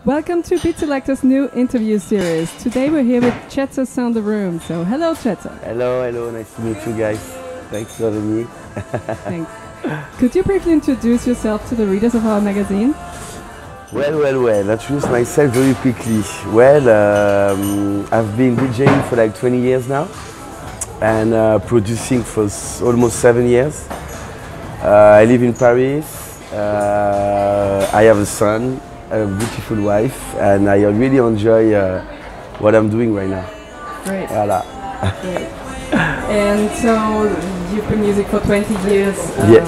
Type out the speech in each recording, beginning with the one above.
Welcome to Beat Selector's new interview series. Today we're here with Chetso Sound the Room. So hello Chetso. Hello, nice to meet you guys. Thanks for having me. Thanks. Could you briefly introduce yourself to the readers of our magazine? Well, introduce myself very quickly. I've been DJing for like 20 years now and producing for almost 7 years. I live in Paris. I have a son, a beautiful wife, and I really enjoy what I'm doing right now. Great. Voilà. Great. And so you've been music for 20 years. Yeah.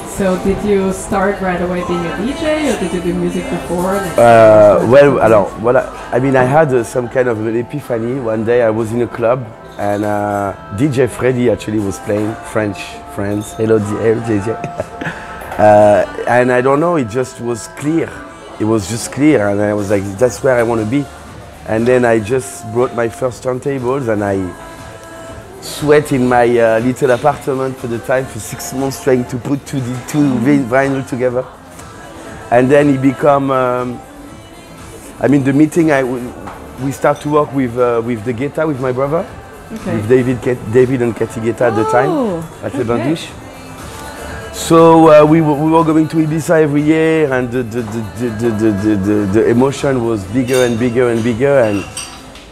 So did you start right away being a DJ, or did you do music before? I had some kind of an epiphany. One day I was in a club and DJ Freddy actually was playing French friends. Hello DJ. And I don't know, it just was clear. It was just clear, and I was like, that's where I want to be. And then I just brought my first turntables and I sweat in my little apartment for the time for 6 months trying to put two vinyl together. And then it become, the meeting, we start to work with the guitar with my brother, okay. with David and Cathy Guetta at the time, at Le Bain Douche. So we were going to Ibiza every year, and the emotion was bigger and bigger and bigger, and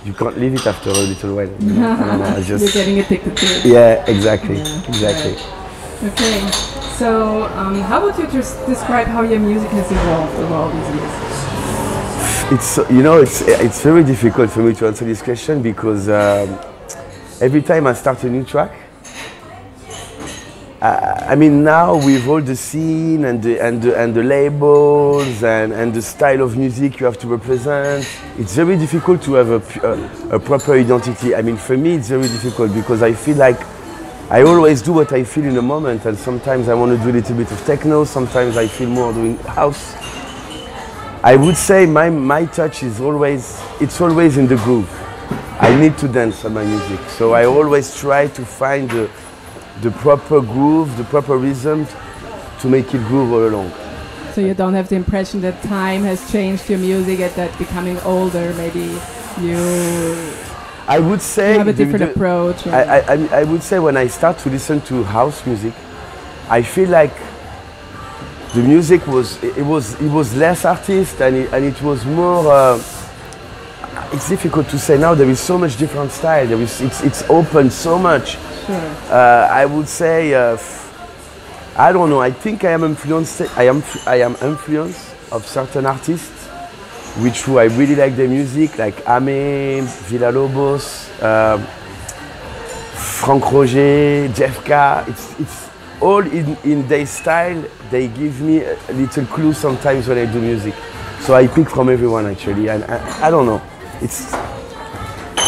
you can't leave it after a little while. You know? I don't know, You're getting addicted to it. Yeah, exactly. Exactly. Right. Okay, so how would you just describe how your music has evolved over all these years? It's very difficult for me to answer this question because every time I start a new track, now with all the scene and the labels and the style of music you have to represent, it's very difficult to have a proper identity. For me it's very difficult because I feel like I always do what I feel in the moment, and sometimes I want to do a little bit of techno, sometimes I feel more doing house. I would say my touch is always in the groove. I need to dance on my music, so I always try to find the proper groove, the proper rhythm to make it groove all along. So you don't have the impression that time has changed your music, and that becoming older, maybe I would say you have a different approach. I would say when I start to listen to house music, I feel like the music was less artist and it was more. It's difficult to say now. There is so much different style. It's open so much. Sure. I would say I don't know. I think I am influenced. I am influenced of certain artists, who I really like their music, like Ame, Villa-Lobos, Franck Roger, Jeff K. It's all in their style. They give me a little clue sometimes when I do music. So I pick from everyone actually, and I don't know.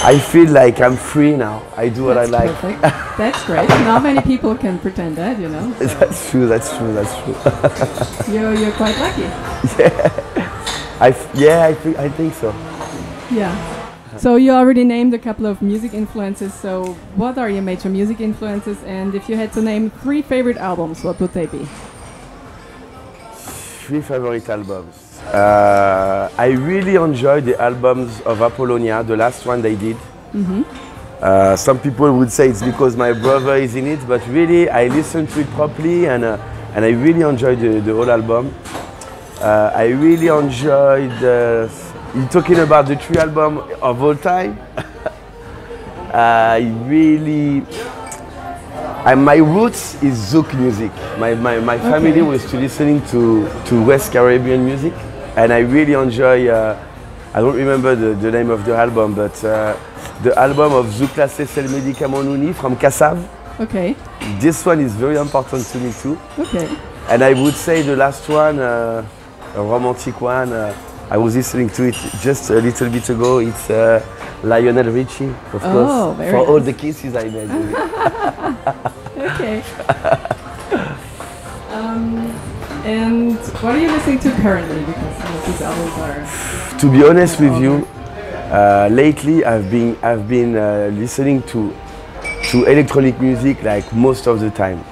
I feel like I'm free now. I do what I like. Perfect. That's great. Not many people can pretend that, you know. So. That's true. You're quite lucky. Yeah, I think so. Yeah. So you already named a couple of music influences. So what are your major music influences? And if you had to name 3 favorite albums, what would they be? 3 favorite albums. I really enjoy the albums of Apollonia, the last one they did. Mm-hmm. Some people would say it's because my brother is in it, but really I listened to it properly and I really enjoyed the whole album. I really enjoyed, you're talking about the 3 albums of all time. My roots is Zouk music. My family was listening to West Caribbean music, and I really enjoy, I don't remember the name of the album, but the album of Zouk Classé C'est le Médicament Nouni from Kassav. Okay. This one is very important to me too. Okay. And I would say the last one, a romantic one, I was listening to it just a little bit ago. It's Lionel Richie, of course, for all the kisses I made. Okay. And what are you listening to currently? Because some of these albums are. To be honest with you, lately I've been listening to electronic music like most of the time.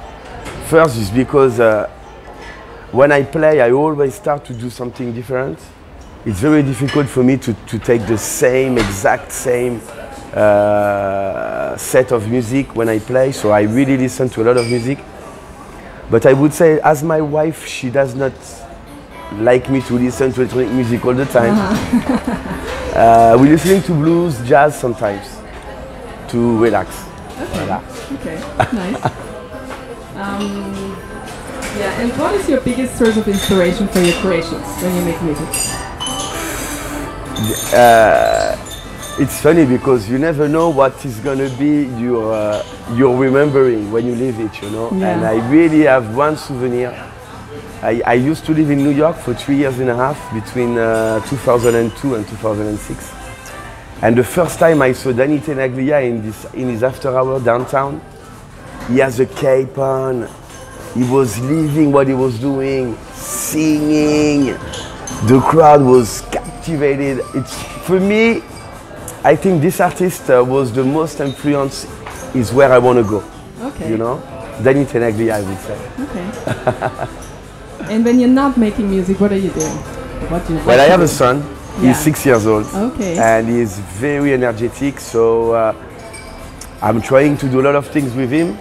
First is because when I play, I always start to do something different. it's very difficult for me to take the exact same set of music when I play, so I really listen to a lot of music. But I would say, as my wife, she does not like me to listen to electronic music all the time. We're listening to blues, jazz sometimes to relax. Okay. Voilà. Okay. Nice. Yeah. And what is your biggest source of inspiration for your creations when you make music? It's funny because you never know what is gonna be your remembering when you live it, you know. Yeah. And I really have one souvenir. I used to live in New York for 3 years and a half between 2002 and 2006. And the first time I saw Danny Tenaglia in his after hour downtown, he has a cape on. He was living what he was doing, singing. The crowd was captivated. It's, for me, I think this artist was the most influence, is where I want to go. Okay. You know? Danny Tenaglia, I would say. Okay. And when you're not making music, what are you doing? What do you Well, I have a son. Yeah. He's 6 years old. Okay. And he's very energetic, so I'm trying to do a lot of things with him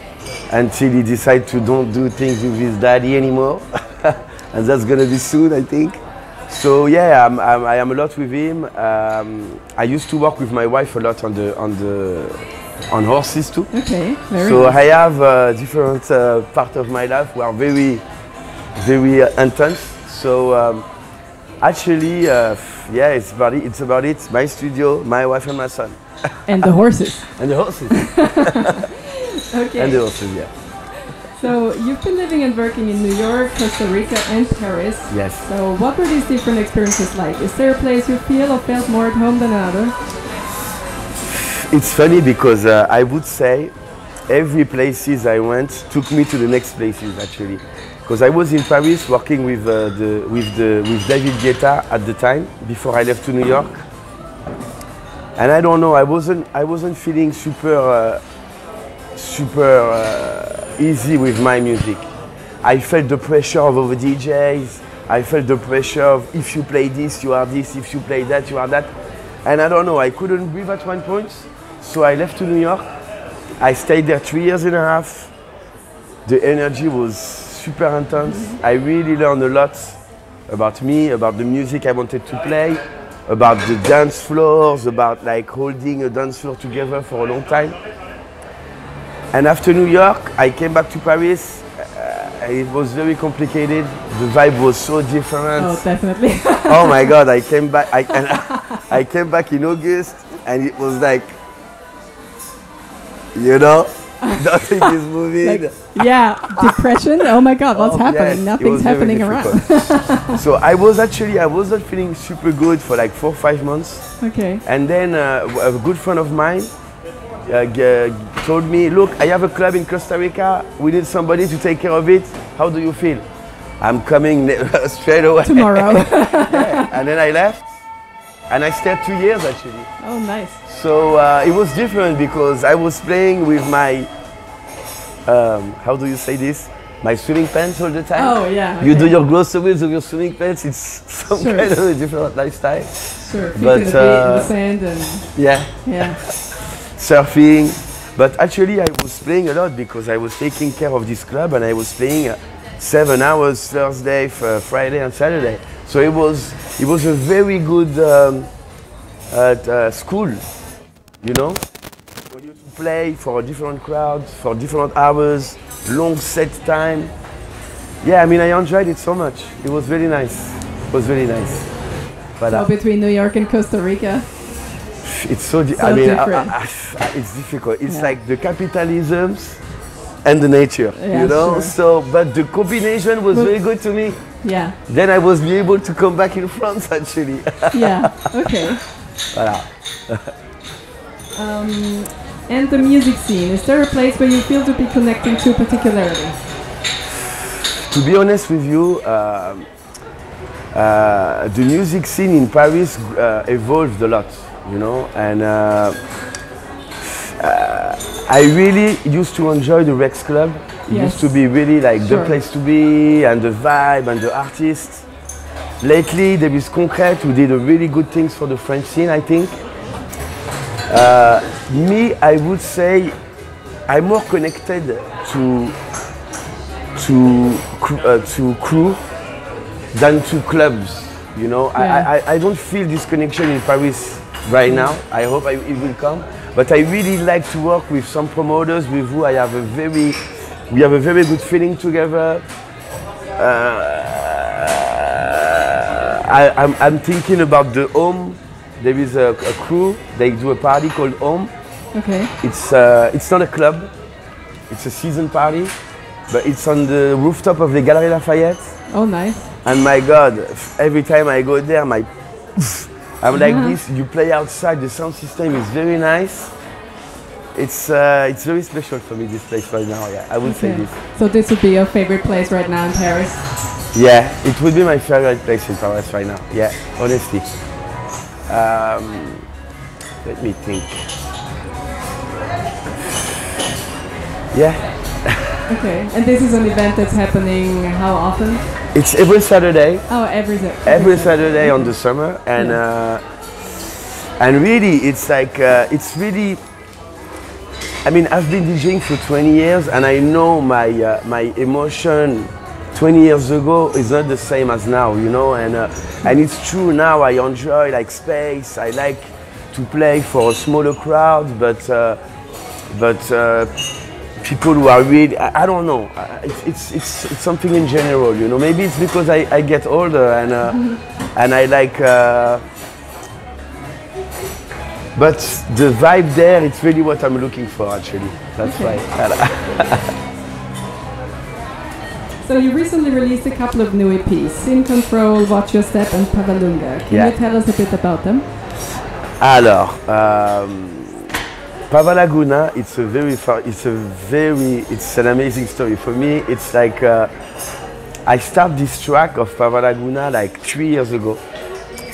until he decides to don't do things with his daddy anymore. And that's gonna be soon, I think. So yeah, I am a lot with him. I used to work with my wife a lot on horses too. Okay, very So nice. I have different part of my life who are very intense. So actually, yeah, it's about it. My studio, my wife and my son. And the horses. And the horses. Okay. And the horses, yeah. So you've been living and working in New York, Costa Rica, and Paris. Yes. So what were these different experiences like? Is there a place you feel or felt more at home than another? It's funny because I would say every places I went took me to the next places actually. Because I was in Paris working with David Guetta at the time before I left to New York. And I don't know, I wasn't feeling super easy with my music. I felt the pressure of other DJs. I felt the pressure of if you play this, you are this. If you play that, you are that. And I don't know, I couldn't breathe at one point. So I left to New York. I stayed there 3 years and a half. The energy was super intense. I really learned a lot about me, about the music I wanted to play, about the dance floors, about like holding a dance floor together for a long time. And after New York, I came back to Paris. It was very complicated. The vibe was so different. Oh, definitely. Oh my God! I came back. I came back in August, and it was like, you know, nothing is moving. Like, yeah, depression. Oh my God, what's Oh, happening? yes, it Nothing's was very happening around. difficult. So I wasn't feeling super good for like 4 or 5 months. Okay. And then a good friend of mine told me, look, I have a club in Costa Rica. We need somebody to take care of it. How do you feel? I'm coming straight away. Tomorrow. Yeah. And then I left. And I stayed 2 years actually. Oh, nice. So it was different because I was playing with my, how do you say this? My swimming pants all the time. Oh, yeah. You okay. do your groceries with your swimming pants. It's some Sure. kind of a different lifestyle. Sure. Feet But, in the beach, in the sand and Yeah, yeah. surfing. But actually I was playing a lot because I was taking care of this club and I was playing 7 hours Thursday, Friday and Saturday. So it was a very good school, you know? For you to play for a different crowd, for different hours, long set time. Yeah, I mean, I enjoyed it so much. It was very nice. It was very nice. But So between New York and Costa Rica. it's so, So I mean, different. it's difficult. It's Yeah. like the capitalisms and the nature, Yeah, you know? sure. So, but the combination was Well- very good to me. Yeah. Then I was able to come back in France, actually. Yeah. Okay. Voilà. And the music scene. Is there a place where you feel to be connecting to particularly? To be honest with you, the music scene in Paris evolved a lot, you know, and I really used to enjoy the Rex Club. It Yes. used to be really like Sure. the place to be, and the vibe, and the artists. lately there is Concrete who did a really good things for the French scene, I think. Me, I would say I'm more connected to crew than to clubs. You know, Yeah. I don't feel this connection in Paris right now. I hope it will come. But I really like to work with some promoters with who we have a very good feeling together. I'm thinking about the Home. There is a crew. They do a party called Home. Okay. It's not a club. It's a season party, but it's on the rooftop of the Galeries Lafayette. Oh, nice. And my God, every time I go there, I'm like this. You play outside. The sound system is very nice. It's very special for me, this place right now. Yeah, I would say this. So this would be your favorite place right now in Paris? Yeah, it would be my favorite place in Paris right now. Yeah, honestly. Let me think. Yeah. Okay. And this is an event that's happening how often? It's every Saturday. Oh, Every Saturday on the summer, and really, it's like it's really. I mean, I've been DJing for 20 years, and I know my emotion 20 years ago is not the same as now, you know. And it's true now. I enjoy like space. I like to play for a smaller crowd, but people who are really, I don't know. It's something in general, you know. Maybe it's because I get older and I like. But the vibe there, it's really what I'm looking for, actually. That's Okay. right. So you recently released a couple of new EPs, Sin Control, Watch Your Step and Pavalunga. Can Yeah. you tell us a bit about them? Alors, Pavalaguna, it's an amazing story. For me, it's like, I started this track of Pavalaguna like 3 years ago.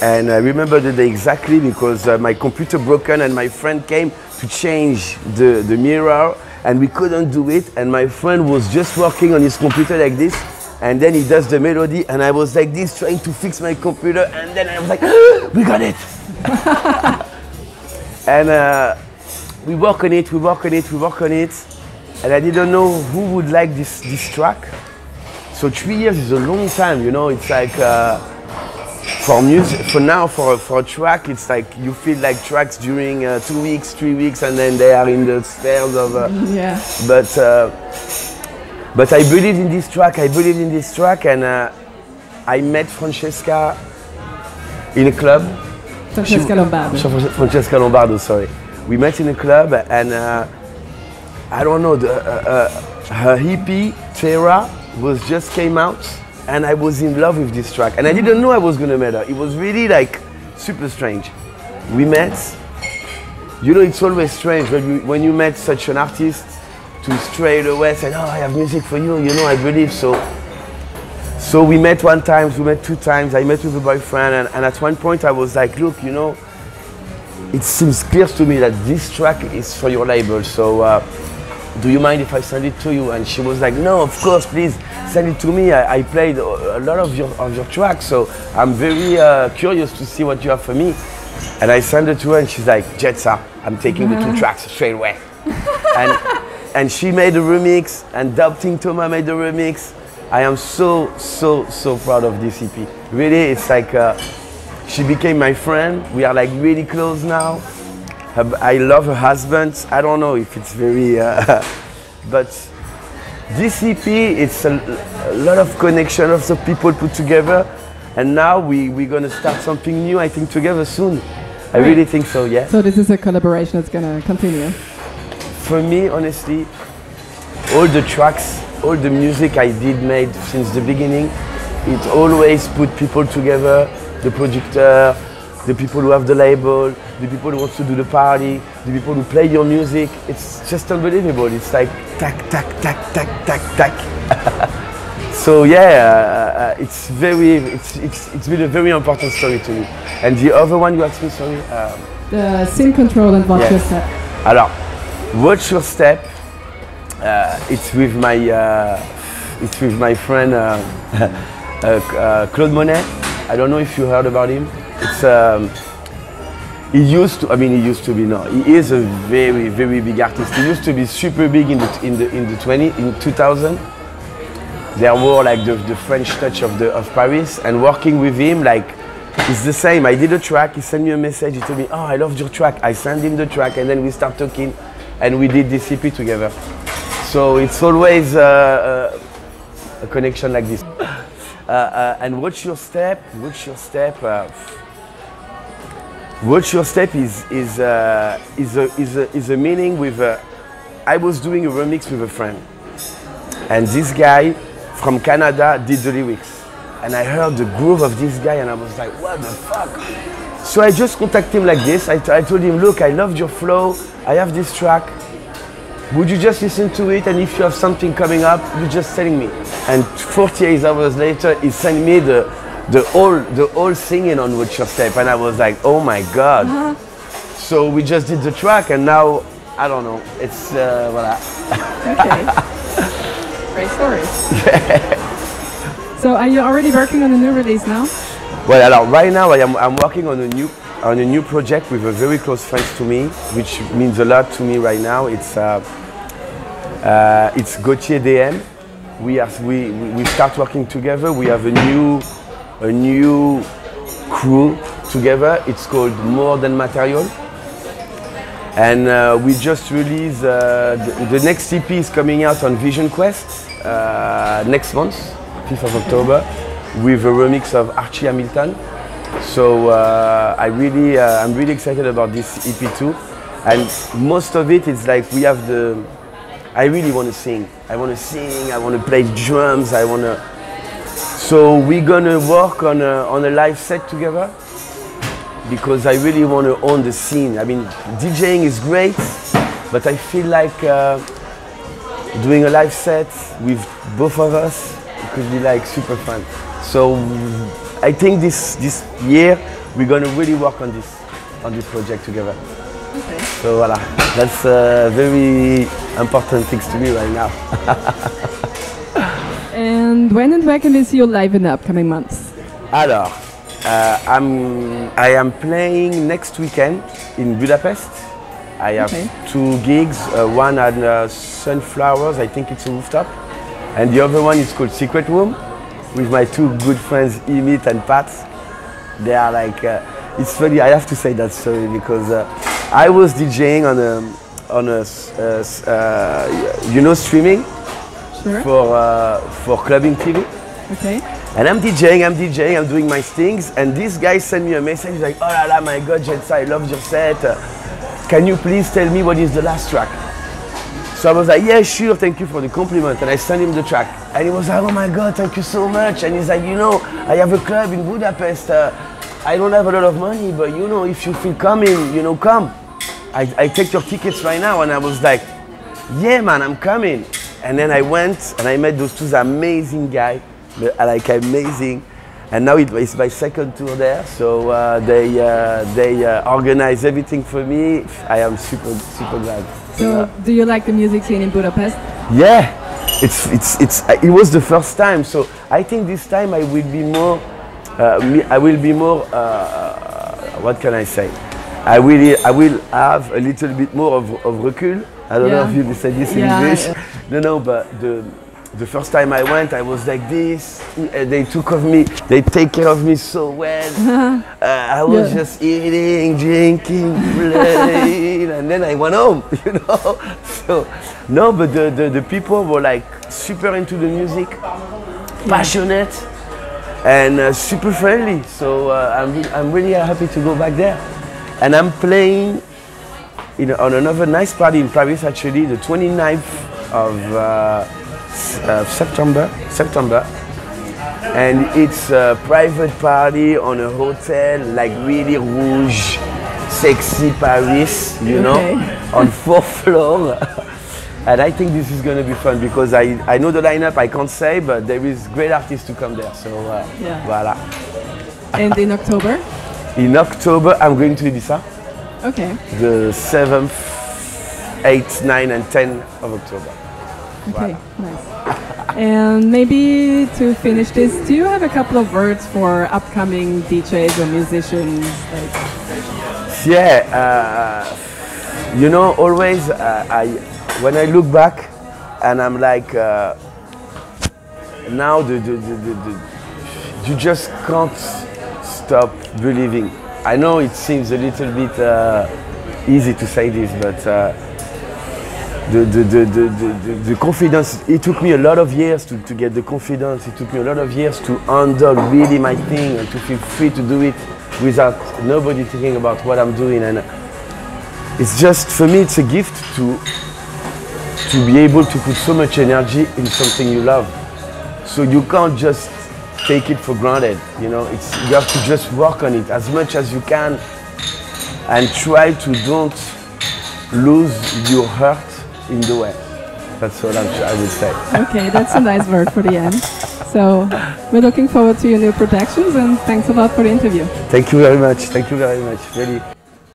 And I remember the day exactly because my computer broken and my friend came to change the mirror and we couldn't do it. And my friend was just working on his computer like this. And then he does the melody and I was like this trying to fix my computer. And then I was like, we got it. And we work on it. And I didn't know who would like this track. So 3 years is a long time, you know, it's like, for music, for a track, it's like you feel like tracks during 2 weeks, 3 weeks, and then they are in the spheres of. Yeah. But I believe in this track, and I met Francesca in a club. Francesca Lombardo. Francesca Lombardo, sorry. We met in a club, and I don't know, her hippie Terra just came out. And I was in love with this track. And I didn't know I was gonna meet her. It was really like super strange. We met. You know, it's always strange when you met such an artist to straight away say, oh, I have music for you. You know, I believe so. So we met one time, we met 2 times. I met with a boyfriend. And at one point I was like, look, you know, it seems clear to me that this track is for your label. So do you mind if I send it to you? And she was like, no, of course, please send it to me. I played a lot of your tracks, so I'm very curious to see what you have for me. And I sent it to her and she's like, Jetsa, I'm taking the 2 tracks straight away. and she made a remix and Dubting Thomas made the remix. I am so proud of this EP. Really, it's like, she became my friend. We are like really close now. I love her husband. I don't know if it's very, but this EP, it's a lot of connection, lots of people put together, and now we're gonna start something new, I think, together soon. I really think so, yeah. So this is a collaboration that's gonna continue? For me, honestly, all the tracks, all the music I made since the beginning, it always put people together, the producer, the people who have the label, the people who want to do the party, the people who play your music. It's just unbelievable. It's like tack, tack, tack, tack, tack, tack. So yeah, it's been a very important story to me. And the other one you asked me, sorry? The Sin Control and Watch Your Step. Alors, Watch Your Step. It's with my friend Claude Monet. I don't know if you heard about him. It's he used to. I mean, he used to be. No, he is a very, very big artist. He used to be super big in the 2000. There were like the French touch of Paris, and working with him, like it's the same. I did a track. He sent me a message. He told me, "Oh, I loved your track." I sent him the track, and then we start talking, and we did this EP together. So it's always a connection like this. And Watch Your Step. Watch Your Step. Watch Your Step is a meaning with. I was doing a remix with a friend, and this guy from Canada did the lyrics, and I heard the groove of this guy, and I was like, "What the fuck?" So I just contacted him like this. I told him, "Look, I loved your flow. I have this track. Would you just listen to it? And if you have something coming up, you just telling me." And 48 hours later, he sent me the whole singing on Watch Your Step, and I was like, "Oh my God!" So we just did the track, and now I don't know. It's voilà. Okay. Great story. So are you already working on a new release now? Well, right now I'm working on a new project with a very close friend to me, which means a lot to me right now. It's Gauthier DM. We start working together. We have a new crew together. It's called More Than Material. And we just released the next EP is coming out on Vision Quest next month, 5th of October, with a remix of Archie Hamilton. So I'm really excited about this EP too. And most of it is like we have I really want to sing. I want to sing. I want to play drums. So we're gonna work on a live set together, because I really want to own the scene. I mean, DJing is great, but I feel like doing a live set with both of us, it could be like super fun. So I think this year we're gonna really work on this project together. Okay. So voilà, that's very important things to me right now. And when and where can we see you live in the upcoming months? Alors, I am playing next weekend in Budapest. I have 2 gigs, one at Sunflowers, I think it's a rooftop, and the other one is called Secret Room, with my 2 good friends, Emit and Pat. They are like, it's funny, I have to say that story, because I was DJing on a streaming. Sure. For Clubbing TV. Okay. And I'm DJing, I'm doing my things, and this guy sent me a message like, "Oh la la, my God, Jetsa, I loved your set. Can you please tell me what is the last track?" So I was like, "Yeah, sure, thank you for the compliment." And I sent him the track. And he was like, "Oh my God, thank you so much." And he's like, "You know, I have a club in Budapest. I don't have a lot of money, but you know, if you feel coming, you know, come. I take your tickets right now." And I was like, "Yeah, man, I'm coming." And then I went and I met those 2 amazing guys, like amazing. And now it's my second tour there, so they organize everything for me. I am super glad. So, do you like the music scene in Budapest? Yeah, it was the first time, so I think this time I will be more. What can I say? I will have a little bit more of recul. I don't know if you say this in English. Yeah. No, but the first time I went, I was like this. They take care of me so well. I was just eating, drinking, playing, and then I went home, you know. So, no, but the people were like super into the music, passionate, and super friendly. So I'm really happy to go back there. And I'm playing on another nice party in Paris, actually, the 29th of September. And it's a private party on a hotel, like really rouge, sexy Paris, you know, on 4th floor. And I think this is going to be fun, because I know the lineup, I can't say, but there is great artists to come there. So, voilà. And in October? In October, I'm going to Ibiza. Okay. The 7th, 8th, 9th, and 10th of October. Okay, nice. And maybe to finish this, do you have a couple of words for upcoming DJs or musicians? Like, Yeah, you know, always when I look back and I'm like, now you just can't stop believing. I know it seems a little bit easy to say this, but the confidence, it took me a lot of years to get the confidence. It took me a lot of years to handle really my thing and to feel free to do it without nobody thinking about what I'm doing. And it's just, for me, it's a gift to be able to put so much energy in something you love. So you can't just take it for granted, you know. You have to just work on it as much as you can and try to don't lose your heart in the way. That's what I would say. okay, that's a nice word for the end. So we're looking forward to your new productions, and thanks a lot for the interview. Thank you very much. Thank you very much. Really.